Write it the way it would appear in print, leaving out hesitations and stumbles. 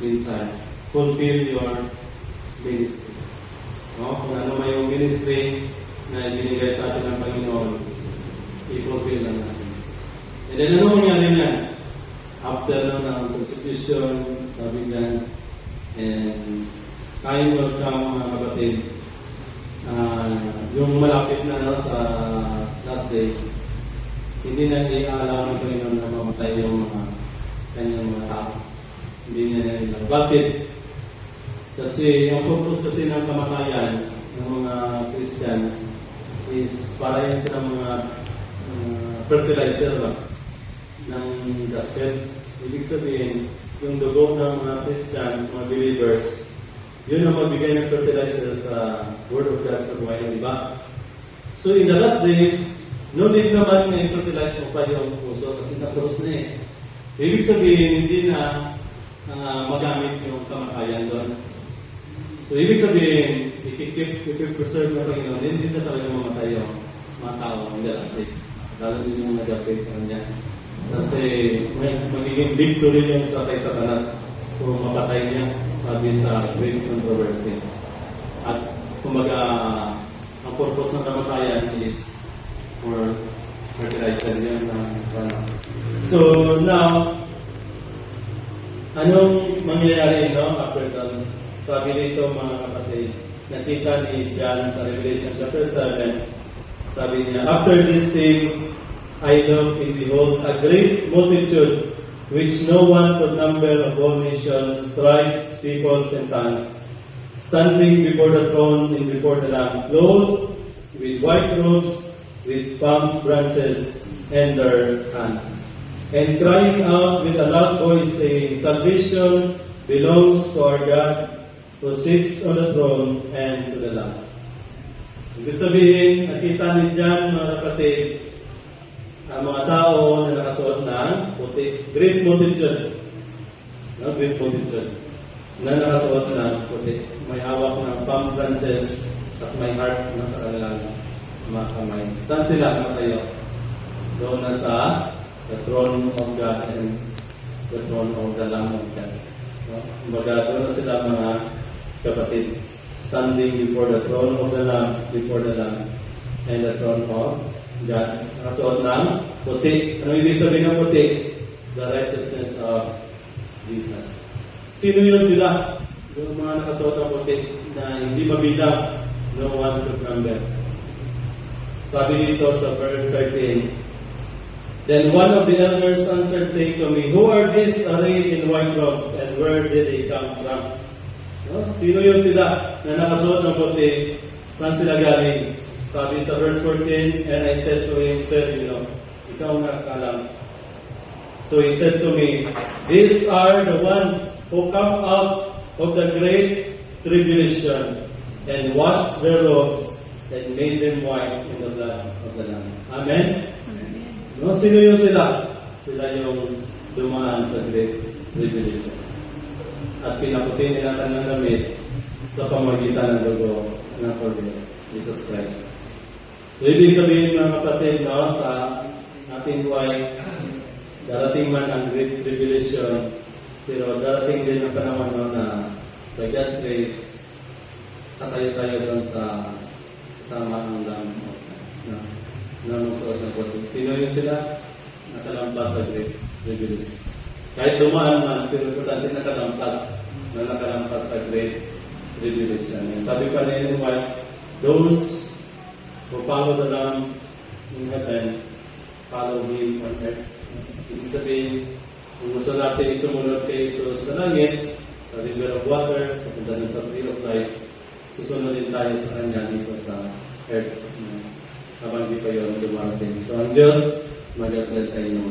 minsan, fulfill your ministry. No? Kung ano may yung ministry na ibinigay sa atin ng Panginoon, i-fulfill lang natin. And then, ano mangyari niyan? After ng persecution, sabi niyan, and time will come, mga kapatid, yung malapit na sa last days, hindi na i-allow ng Panginoon na mamatay yung mga kanyang mga tao. Hindi niya na ilang. Bakit? Kasi ang purpose kasi ng kamatayan ng mga Christians is para yan silang mga fertilizer ng gospel. Ibig sabihin, yung dugo ng mga Christians, mga believers, yun ang magbigay ng fertilizer sa Word of God sa buhay ng iba. So in the last days, no need naman na i-fertilize mo pa yung puso kasi na-cross na eh. Ibig sabihin, hindi na magamit yung kamatayan doon. So ibig sabihin, i-preserve na Panginoon, hindi na talaga mamatay yung mga tao in the last days. Lalo din yung nag-update sa kanya. Kasi magiging victory yung sa kay Satanas kung mapatay niya, sabi sa Great Controversy. At kumbaga, ang purpose ng kamatayan is for fertilizer yan na So now, anong mangyayari after that? Sabi dito mga kapatid, nakita ni John sa Revelation chapter 7, sabi niya, after these things, I looked and behold a great multitude which no one could number of all nations, tribes, peoples, and tongues, standing before the throne and before the Lamb, clothed with white robes, with palm branches in their hands, and crying out with a loud voice, saying, salvation belongs to our God, who sits on the throne and to the Lamb. Ibig sabihin, nakita ni John, mga kapatid, ang mga tao na nakasuot ng puti. Great multitude. Great multitude. Na nakasuot ng puti. May hawak ng palm branches at may heart na sa kanilang mga kamay. Saan sila nakatayo? Doon na sa the throne of God and the throne of the Lamb of God. Kumbaga, doon na sila mga kapatid. Standing before the throne of the Lamb, before the Lamb, and the throne of God. Nakasuot ng puti. Ano ibig sabihin ng puti? The righteousness of Jesus. Sino yun sila? Yung mga nakasuot ng puti na hindi mabilang, no one could number. Sabi dito sa verse 13, then one of the elders answered, saying to me, who are these arrayed in white robes, and where did they come from? No? Sino yun sila na nakasuot ng puti? Saan sila galing? Sabi sa verse 14, and I said to him, sir, ikaw na alam. So he said to me, these are the ones who come out of the great tribulation and washed their robes and made them white in the blood of the Lamb. Amen? No, sino yun sila? Sila yung dumaan sa great tribulation. At pinaputi nila kanilang damit sa pamagitan ng dugo ng Jesus Christ. So, ibig sabihin mga kapatid, sa ating buhay, darating man ang great tribulation, pero darating din ang panahon na by God's grace, tatayo-tayo doon sa kasama ng Lamb na musuot ng puti. Sino yun sila? Nakalampas sa great tribulation. Kahit dumaan man, pero importante nakalampas sa great tribulation. And sabi pa na yun, those who follow the Lamb in heaven, follow Him on earth. Ibig sabihin, kung gusto natin sumunod kay Jesus sa langit, sa river of water, papunta na sa tree of life, susunod din tayo sa Kanya dito sa earth. Habang di pa yun dumarating. So ang Diyos, mag-bless sa inyo.